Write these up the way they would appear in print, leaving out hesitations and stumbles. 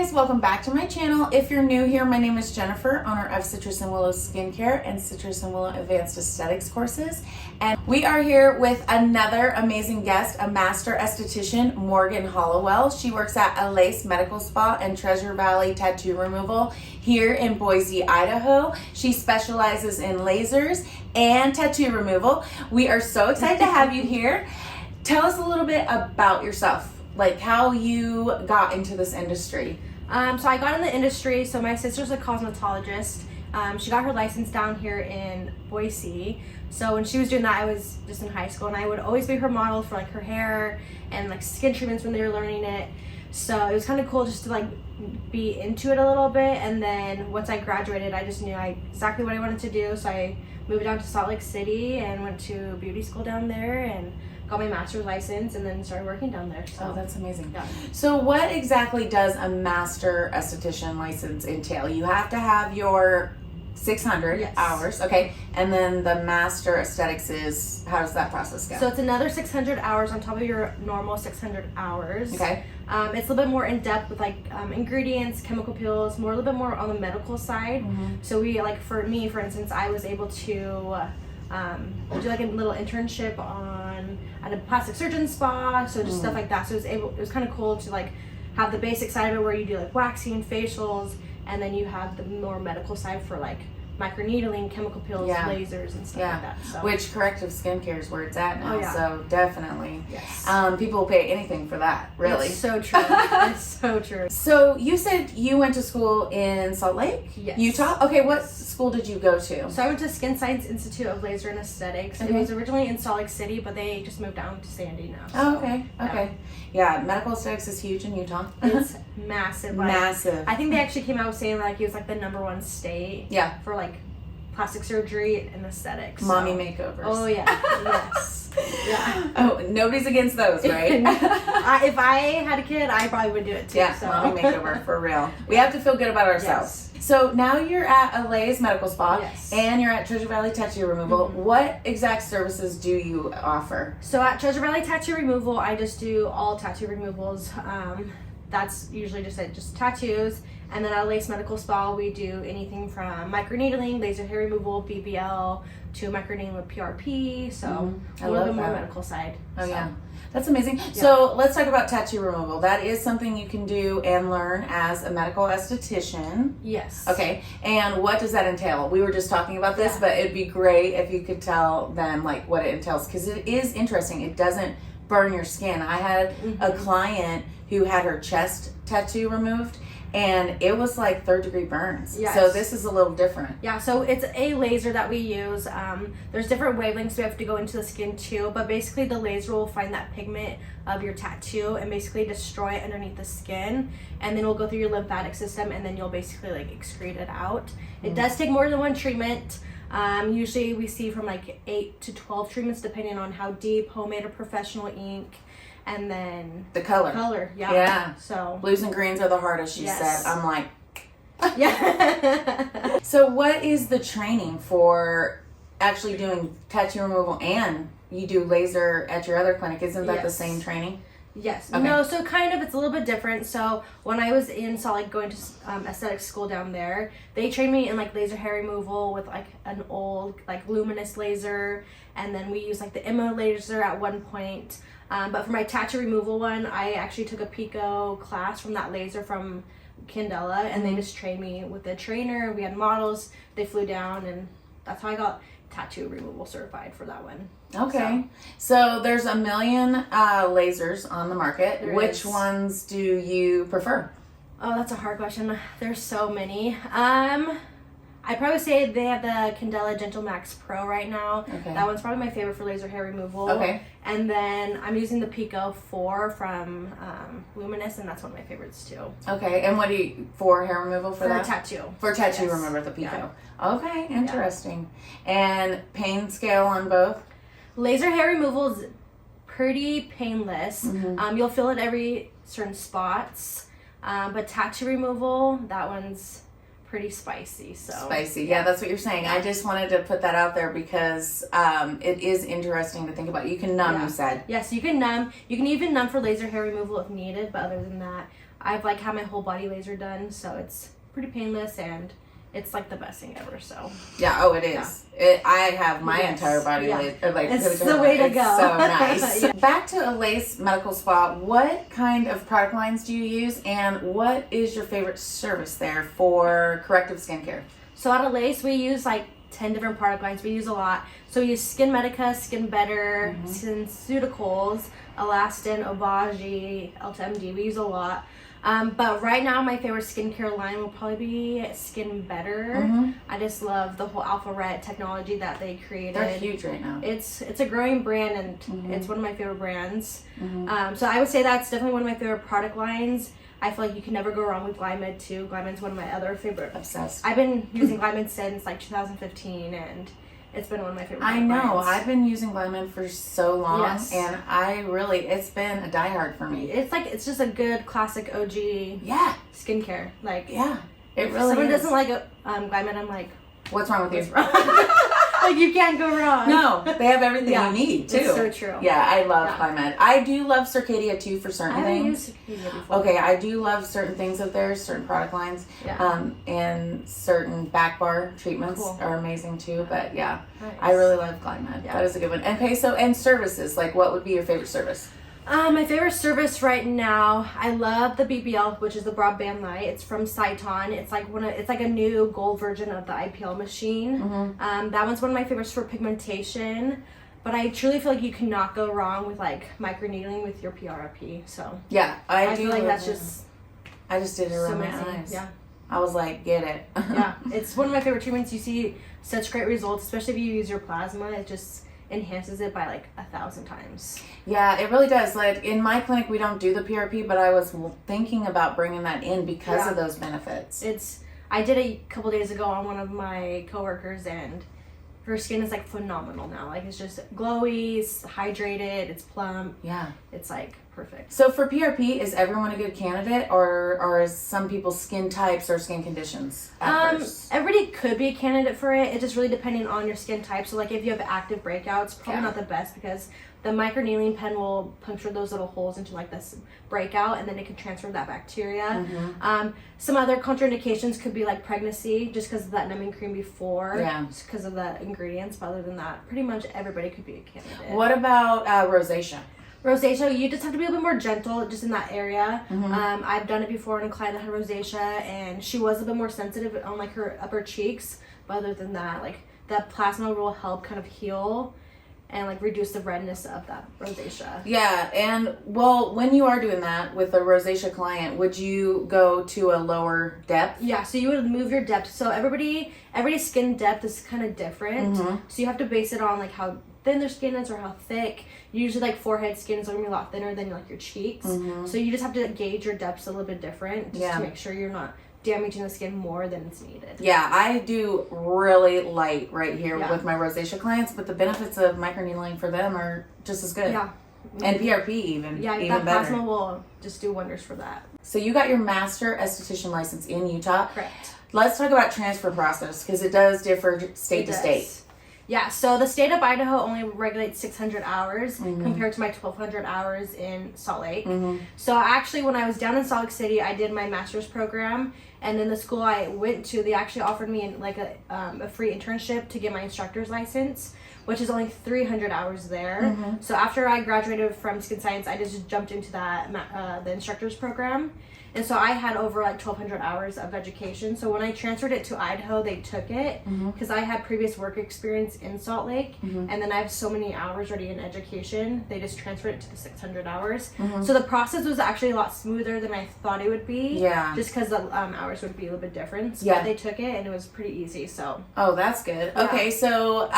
guys, welcome back to my channel. If you're new here, my name is Jennifer, owner of Citrusandwillow Skincare and Citrusandwillow Advanced Aesthetics courses. And we are here with another amazing guest, a master esthetician, Morgan Hollowell. She works at Lace Medical Spa and Treasure Valley Tattoo Removal here in Boise, Idaho. She specializes in lasers and tattoo removal. We are so excited to have you here. Tell us a little bit about yourself. Like how you got into this industry. So I got in the industry, so my sister's a cosmetologist. She got her license down here in Boise. So when she was doing that, I was just in high school and I would always be her model for like her hair and like skin treatments when they were learning it. So it was kind of cool just to like be into it a little bit. And then once I graduated, I just knew exactly what I wanted to do. So I moved down to Salt Lake City and went to beauty school down there and got my master's license and then started working down there. So. Oh, that's amazing. Yeah. So what exactly does a master esthetician license entail? You have to have your 600 Yes. hours, okay? And then the master aesthetics is, how does that process go? So it's another 600 hours on top of your normal 600 hours. Okay. It's a little bit more in depth with like ingredients, chemical peels, a little bit more on the medical side. Mm-hmm. So we, like for me, for instance, I was able to do like a little internship at a plastic surgeon spa, so just stuff like that. So it was kind of cool to like have the basic side of it where you do like waxing, facials, and then you have the more medical side for like microneedling, chemical peels, lasers, and stuff like that. So. Which corrective skincare is where it's at now, Oh, yeah. so definitely. Yes. People will pay anything for that, really. It's so true. It's so true. So you said you went to school in Salt Lake, Yes. Utah? Okay, what school did you go to? So I went to Skin Science Institute of Laser and Aesthetics. Okay. It was originally in Salt Lake City, but they just moved down to Sandy now. So, Oh, okay. Yeah, medical aesthetics is huge in Utah. It's massive. Like, Massive. I think they actually came out saying like it was like the #1 state. Yeah. For like plastic surgery and aesthetics. Mommy makeovers. Oh yeah. Yes. Yeah. Oh, nobody's against those, right? If I had a kid, I probably would do it too. Yeah, so. mommy makeover, for real. We have to feel good about ourselves. Yes. So now you're at Lace Medical Spa, Yes. and you're at Treasure Valley Tattoo Removal. Mm-hmm. What exact services do you offer? So at Treasure Valley Tattoo Removal, I just do all tattoo removals. That's usually just tattoos. And then at Lace Medical Spa, we do anything from microneedling, laser hair removal, BBL, to microneedling with PRP. So I a little bit love more that. medical side. Oh, so. yeah. That's amazing. So let's talk about tattoo removal. That is something you can do and learn as a medical esthetician. Yes. Okay. And what does that entail? We were just talking about this, but it'd be great if you could tell them like what it entails, because it is interesting. It doesn't burn your skin. I had a client who had her chest tattoo removed, and it was like 3rd-degree burns. Yes. So this is a little different. Yeah, so it's a laser that we use. There's different wavelengths we have to go into the skin too, but basically the laser will find that pigment of your tattoo and basically destroy it underneath the skin, and then we'll go through your lymphatic system, and then you'll basically like excrete it out. It does take more than one treatment. Usually we see from like 8 to 12 treatments depending on how deep, homemade or professional ink. And then The color. Yeah. So Blues and greens are the hardest, she said. I'm like, yeah. So what is the training for actually doing tattoo removal, and you do laser at your other clinic? Isn't that the same training? Yes. Okay. No, so kind of, it's a little bit different. So when I was in Salt Lake going to aesthetics school down there, they trained me in like laser hair removal with like an old like luminous laser, and then we used like the Emma laser at one point. But for my tattoo removal one, I actually took a Pico class from that laser from Candela, and they just trained me with the trainer. We had models, they flew down, and that's how I got tattoo removal certified for that one. Okay. So there's a million lasers on the market. Which ones do you prefer? Oh, that's a hard question. There's so many. I'd probably say they have the Candela Gentle Max Pro right now. Okay. That one's probably my favorite for laser hair removal. Okay. And then I'm using the Pico 4 from Luminous, and that's one of my favorites too. Okay. And what do you, for hair removal for that? Tattoo. For tattoo, Yes. Remember the Pico. Yeah. Okay, interesting. And pain scale on both? Laser hair removal is pretty painless. You'll feel it every certain spots. But tattoo removal, that one's pretty spicy. So Spicy. Yeah, that's what you're saying. I just wanted to put that out there because it is interesting to think about. You can numb, you said. Yes, you can numb. You can even numb for laser hair removal if needed, but other than that, I've like had my whole body laser done, so it's pretty painless and it's like the best thing ever. So yeah, oh, it is. I have my entire body laser. Like, it's the way to go. So nice. Back to Lace Medical Spa. What kind of product lines do you use, and what is your favorite service there for corrective skincare? So at Lace, we use like 10 different product lines. We use a lot. So we use Skin Medica, Skin Better, SkinCeuticals, Elastin, Obagi, Ulta-MD. We use a lot. But right now, my favorite skincare line will probably be Skin Better. I just love the whole Alpha Red technology that they created. They're huge right now. It's a growing brand, and it's one of my favorite brands. So I would say that's definitely one of my favorite product lines. I feel like you can never go wrong with Glymed too. Glymed's one of my other favorite. Obsessed. I've been using Glymed since like 2015, and it's been one of my favorite. I know. brands. I've been using Glymed for so long, and it's been a diehard for me. It's just a good classic OG skincare. Like it really. Someone is. doesn't like Glymed, I'm like, what's wrong with you? like you can't go wrong. No, they have everything you need too. It's so true. Yeah, I love Glymed. I do love Circadia too for certain things. I haven't used Circadia before. Okay, I do love certain things of theirs, certain product lines, and certain back bar treatments are amazing too. But nice. I really love Glymed. That is a good one. Okay, so and services, like what would be your favorite service? My favorite service right now, I love the BBL, which is the broadband light. It's from Cyton. It's like a new gold version of the IPL machine. That one's one of my favorites for pigmentation. But I truly feel like you cannot go wrong with like microneedling with your PRP. So yeah, I feel like that's just. I just did it around my eyes. Yeah. I was like, get it. Yeah, it's one of my favorite treatments. You see such great results, especially if you use your plasma. It just enhances it by like 1,000 times. Yeah, it really does. Like in my clinic, we don't do the PRP, but I was thinking about bringing that in because of those benefits. I did it a couple days ago on one of my coworkers, and her skin is like phenomenal now. Like it's just glowy, it's hydrated, it's plump. Yeah, it's like perfect. So for PRP, is everyone a good candidate, or is some people's skin types or skin conditions adverse? Everybody could be a candidate for it. It's just really depending on your skin type. So like if you have active breakouts, probably not the best, because the microneedling pen will puncture those little holes into like this breakout, and then it can transfer that bacteria. Some other contraindications could be like pregnancy, just because of that numbing cream before, just because of the ingredients. But other than that, pretty much everybody could be a candidate. What about rosacea? Rosacea, you just have to be a little bit more gentle just in that area. I've done it before in a client that had rosacea, and she was a bit more sensitive on like her upper cheeks. But other than that, like that plasma will help kind of heal and like reduce the redness of that rosacea. Yeah, and well, when you are doing that with a rosacea client, would you go to a lower depth? Yeah, so you would move your depth. So everybody's skin depth is kind of different. So you have to base it on like how thin their skin is or how thick. Usually like forehead skin is going to be a lot thinner than like your cheeks. So you just have to gauge your depths a little bit different just to make sure you're not damaging the skin more than it's needed. Yeah, I do really light right here with my rosacea clients, but the benefits of microneedling for them are just as good. Yeah. And PRP even that better. Plasma will just do wonders for that. So you got your master esthetician license in Utah. Correct. Let's talk about transfer process, because it does differ state to state. Yeah, so the state of Idaho only regulates 600 hours compared to my 1,200 hours in Salt Lake. So actually, when I was down in Salt Lake City, I did my master's program, and then the school I went to, they actually offered me like a free internship to get my instructor's license, which is only 300 hours there. So after I graduated from Skin Science, I just jumped into that the instructor's program. And so I had over like 1,200 hours of education. So when I transferred it to Idaho, they took it because I had previous work experience in Salt Lake. And then I have so many hours already in education. They just transferred it to the 600 hours. So the process was actually a lot smoother than I thought it would be. Yeah. Just because the hours would be a little bit different. So they took it, and it was pretty easy. So. Oh, that's good. Yeah. Okay, so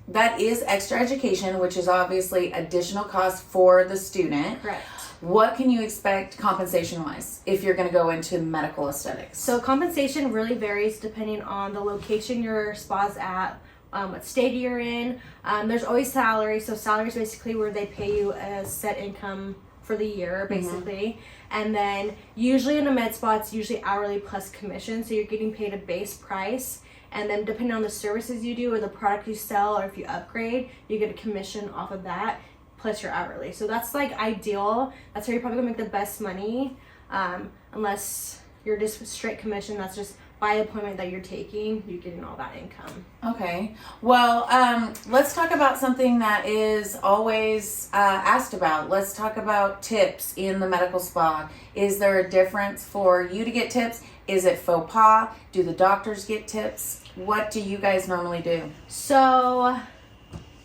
that is extra education, which is obviously additional cost for the student. Correct. What can you expect compensation-wise if you're going to go into medical aesthetics? So compensation really varies depending on the location your spa's at, what state you're in. There's always salary. So salary is basically where they pay you a set income for the year, basically. And then usually in a med spa, it's usually hourly plus commission. So you're getting paid a base price. And then depending on the services you do or the product you sell, or if you upgrade, you get a commission off of that plus your hourly. So that's like ideal. That's how you're probably gonna make the best money. Unless you're just straight commission, that's just by appointment that you're taking, you're getting all that income. Okay. Well, let's talk about something that is always asked about. Let's talk about tips in the medical spa. Is there a difference for you to get tips? Is it faux pas? Do the doctors get tips? What do you guys normally do? So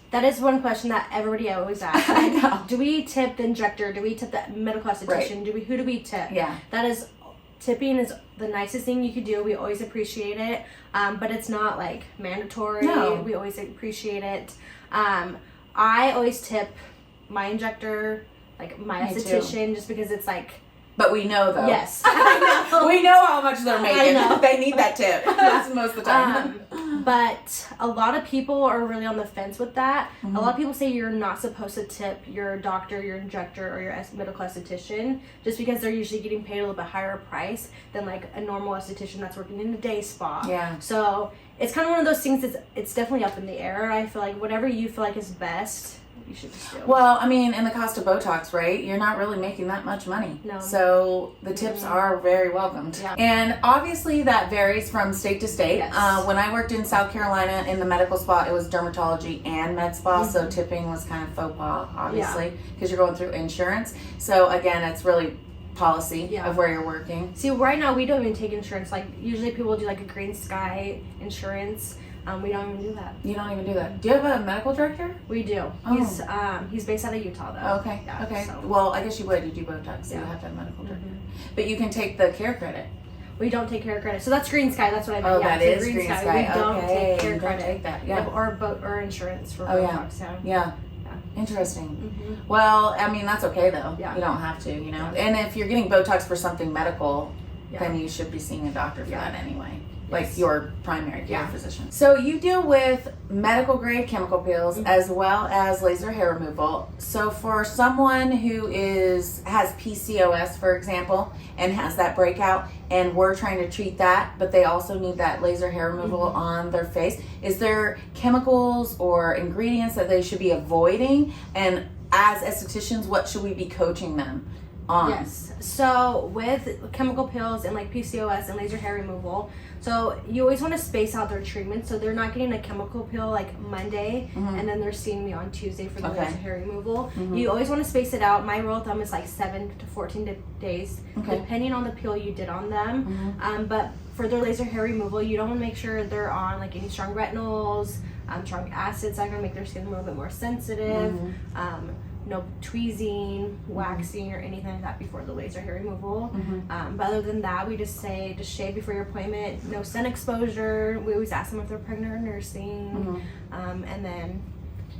that is one question that everybody always asks. I know. Do we tip the injector? Do we tip the medical esthetician? Right. Who do we tip? Yeah. Tipping is the nicest thing you could do. We always appreciate it, but it's not like mandatory. No. We always appreciate it. I always tip my injector, like my Me esthetician, too. just because it's like. But we know though. Yes, I know. We know how much they're making. I know. They need that tip. That's most of the time. But a lot of people are really on the fence with that. Mm-hmm. A lot of people say you're not supposed to tip your doctor, your injector, or your medical esthetician just because they're usually getting paid a little bit higher price than like a normal esthetician that's working in a day spa. Yeah. So it's kind of one of those things it's definitely up in the air. I feel like whatever you feel like is best, you should just do. Well, I mean, and the cost of Botox, right? You're not really making that much money. No. So the tips are very welcomed. Yeah. And obviously that varies from state to state. Yes. When I worked in South Carolina in the medical spa, it was dermatology and med spa. So tipping was kind of faux pas, obviously, because you're going through insurance. So again, it's really policy of where you're working. See, right now we don't even take insurance. Like usually people do like a Green Sky insurance. We don't even do that. You don't even do that. Do you have a medical director? We do. Oh. He's based out of Utah though. Okay. Yeah, okay. so. Well, I guess you would. You do Botox, so you have to have a medical director. But you can take the care credit. We don't take care credit. So that's Green Sky. That's what I meant. Oh, yeah, that so is Green Sky. We don't Okay. take care You don't credit. take that. Yeah. Or insurance for Botox. Yeah. Interesting. Well, I mean, that's okay though. Yeah. You don't have to, you know. And if you're getting Botox for something medical, Yeah. then you should be seeing a doctor for that anyway. Like Yes. your primary care physician. So you deal with medical grade chemical peels as well as laser hair removal. So for someone who has PCOS, for example, and has that breakout, and we're trying to treat that, but they also need that laser hair removal on their face, is there chemicals or ingredients that they should be avoiding? And as estheticians, what should we be coaching them on? Yes. So with chemical peels and like PCOS and laser hair removal, so you always want to space out their treatment. So they're not getting a chemical peel like Monday and then they're seeing me on Tuesday for the laser hair removal. You always want to space it out. My rule of thumb is like 7 to 14 days, depending on the peel you did on them. But for their laser hair removal, you don't want to make sure they're on like any strong retinols, strong acids that are going to make their skin a little bit more sensitive. No tweezing, waxing, or anything like that before the laser hair removal. But other than that, we just say just shave before your appointment. No sun exposure. We always ask them if they're pregnant or nursing, and then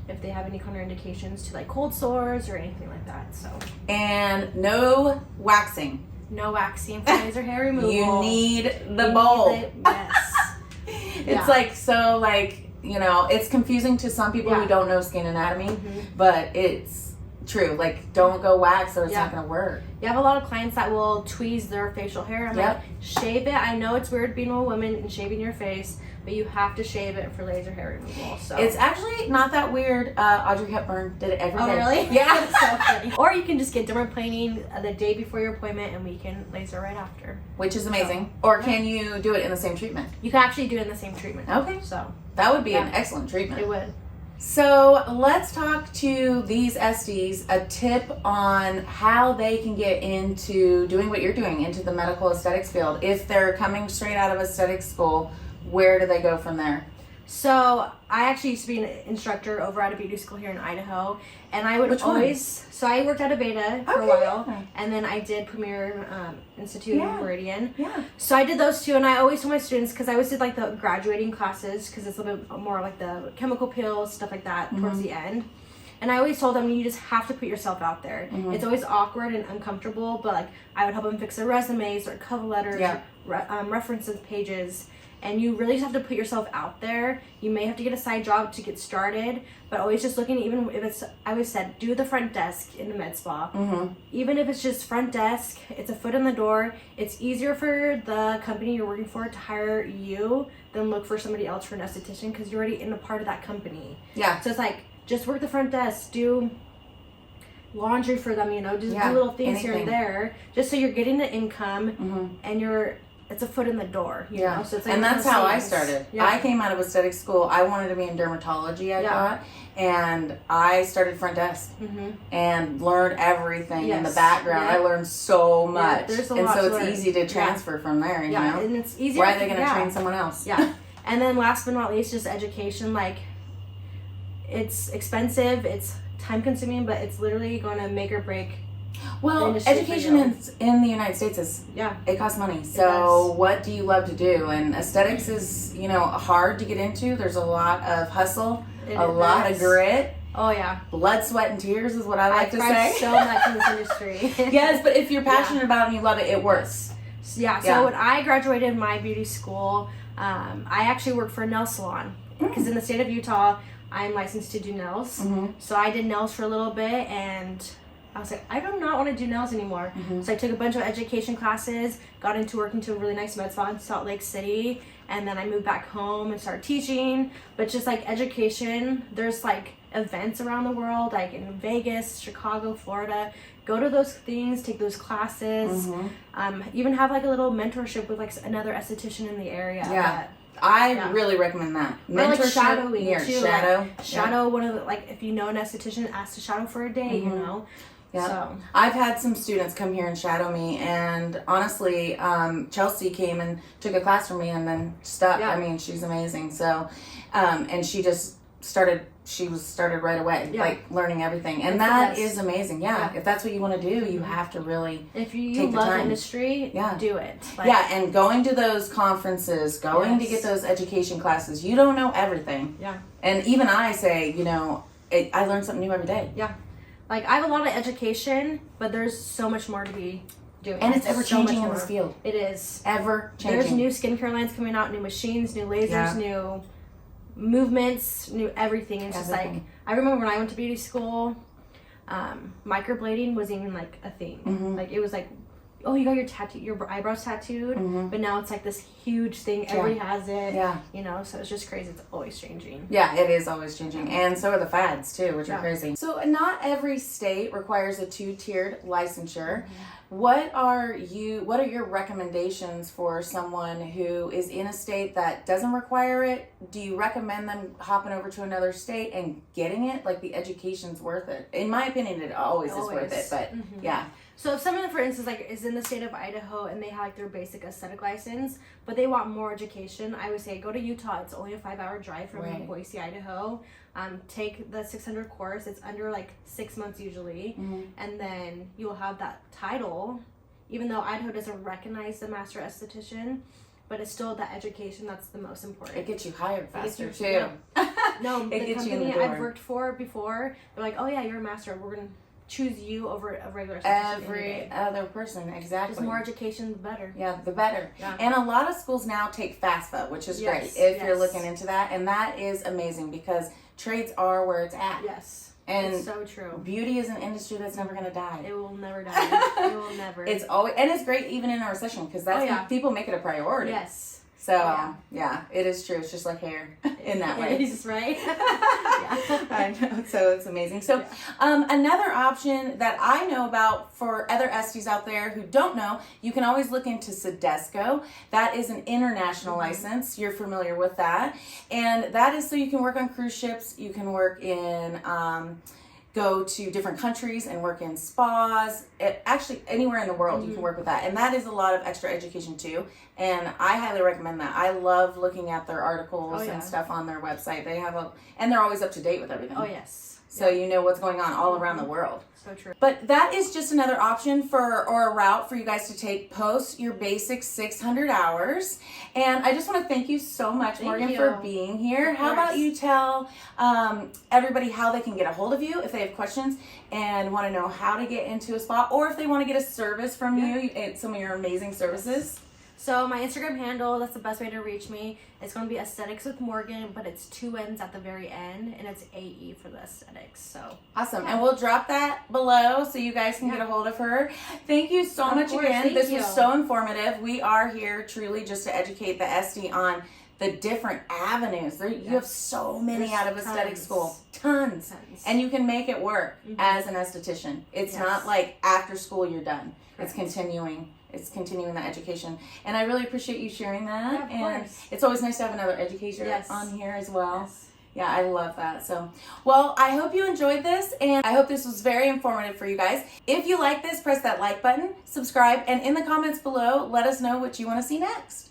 if they have any contraindications to like cold sores or anything like that. So And no waxing. no waxing for laser hair removal. You need the bowl. Yes. It's like you know, it's confusing to some people who don't know skin anatomy, but it's true. Like, don't go wax or it's not going to work. You have a lot of clients that will tweeze their facial hair. I'm like, shave it. I know it's weird being a woman and shaving your face, but you have to shave it for laser hair removal. So it's actually not that weird. Audrey Hepburn did it every day. Oh, really? Yeah. It's so funny. Or you can just get dermaplaning the day before your appointment and we can laser right after. Which is amazing. Or can you do it in the same treatment? You can actually do it in the same treatment. Okay. So that would be an excellent treatment. it would. So let's talk to these ESTYs, a tip on how they can get into doing what you're doing, into the medical aesthetics field. If they're coming straight out of aesthetic school, where do they go from there? So I actually used to be an instructor over at a beauty school here in Idaho, and I would Which one? always. So I worked at Aveda for a Okay, while, yeah. and then I did Premier Institute in Meridian. Yeah. So I did those two, and I always told my students, because I always did like the graduating classes, because it's a little bit more like the chemical peels, stuff like that, towards the end. And I always told them, you just have to put yourself out there. It's always awkward and uncomfortable, but like I would help them fix their resumes or cover letters, references pages. And you really just have to put yourself out there. You may have to get a side job to get started, but always just looking, even if it's, I always said, do the front desk in the med spa. Even if it's just front desk, it's a foot in the door. It's easier for the company you're working for to hire you than look for somebody else for an esthetician, because you're already in a part of that company. Yeah. So it's like, just work the front desk, do laundry for them, just do little things here and there, just so you're getting the income and it's a foot in the door, you know? So it's like, and that's how I started. I came out of aesthetic school. I wanted to be in dermatology, I thought. And I started front desk and learned everything in the background. I learned so much. There's a and lot so to it's learn. easy to transfer from there, you know? And it's easy. Why are they going to train someone else? And then last but not least, just education. Like, it's expensive, it's time consuming, but it's literally going to make or break. Well, education in the United States it costs money. So what do you love to do? And aesthetics is, hard to get into. There's a lot of hustle, a lot of grit. Oh yeah. Blood, sweat, and tears is what I like to say. So much in this industry. Yes, but if you're passionate about it and you love it, it works. So when I graduated my beauty school, I actually worked for a nail salon. Because in the state of Utah, I'm licensed to do nails. So I did nails for a little bit, and I was like, I do not want to do nails anymore. So I took a bunch of education classes, got into working to a really nice med spa in Salt Lake City, and then I moved back home and started teaching. But just like education, there's like events around the world, like in Vegas, Chicago, Florida. Go to those things, take those classes, even have like a little mentorship with like another esthetician in the area. I really recommend that. Mentorship, like shadowing too. Shadow one of the, like, if you know an esthetician, ask to shadow for a day, you know? Yeah. So. I've had some students come here and shadow me, and honestly, Chelsea came and took a class from me and then stuck. I mean, she's amazing. So, and she just started right away, like learning everything. And that is amazing. If that's what you want to do, you have to really if you take love the time. Industry, do it. Like, and going to those conferences, going to get those education classes, you don't know everything. And even I say, I learn something new every day. Like, I have a lot of education, but there's so much more to be doing. And it's ever changing in this field. It is. Ever changing. There's new skincare lines coming out, new machines, new lasers, new movements, new everything. It's just like, I remember when I went to beauty school, microblading wasn't even like a thing. Like, it was like, oh, you got your eyebrows tattooed, but now it's like this huge thing. Everybody has it. So it's just crazy. It's always changing. It is always changing. And so are the fads too, which are crazy. So not every state requires a 2-tiered licensure. What are your recommendations for someone who is in a state that doesn't require it? Do you recommend them hopping over to another state and getting it? Like, the education's worth it. In my opinion, it always is worth it, but So if someone, for instance, like, is in the state of Idaho and they have like their basic aesthetic license, but they want more education, I would say go to Utah. It's only a 5-hour drive from Boise, Idaho. Take the 600 course. It's under like 6 months usually, and then you'll have that title. Even though Idaho doesn't recognize the master esthetician, but it's still that education that's the most important. It gets you hired faster too. No, it the gets company you in the door. I've worked for before, they're like, oh yeah, you're a master. We're gonna choose you over a regular every other person. Exactly. Just more education, the better. The better. And a lot of schools now take FAFSA, which is great if you're looking into that, and that is amazing because trades are where it's at. And it's so true. Beauty is an industry that's never going to die. It will never die. It will never. It's always, and it's great even in a recession because that's when people make it a priority. So, it is true. It's just like hair in that way. It is, right? I know. So it's amazing. So another option that I know about for other Esties out there who don't know, you can always look into Sedesco. That is an international license. You're familiar with that. And that is so you can work on cruise ships. You can work in... go to different countries and work in spas. Actually, anywhere in the world you can work with that. And that is a lot of extra education too. And I highly recommend that. I love looking at their articles and stuff on their website. They have and they're always up to date with everything. So you know what's going on all around the world. So true. But that is just another option or a route for you guys to take post your basic 600 hours. And I just want to thank you so much, Morgan, for being here. How about you tell everybody how they can get a hold of you if they have questions and want to know how to get into a spa, or if they want to get a service from you, some of your amazing services. So my Instagram handle, that's the best way to reach me. It's going to be Aesthetics with Morgan, but it's 2 N's at the very end, and it's AE for the aesthetics. So awesome. And we'll drop that below so you guys can get a hold of her. Thank you so much again. This was so informative. We are here truly just to educate the Esty on the different avenues. You have so many There's out of aesthetic tons. school. Tons. And you can make it work as an esthetician. It's not like after school you're done. Correct. It's continuing that education. And I really appreciate you sharing that. Yeah, and it's always nice to have another educator on here as well. Yes. Yeah, I love that. So, well, I hope you enjoyed this, and I hope this was very informative for you guys. If you like this, press that like button, subscribe, and in the comments below, let us know what you want to see next.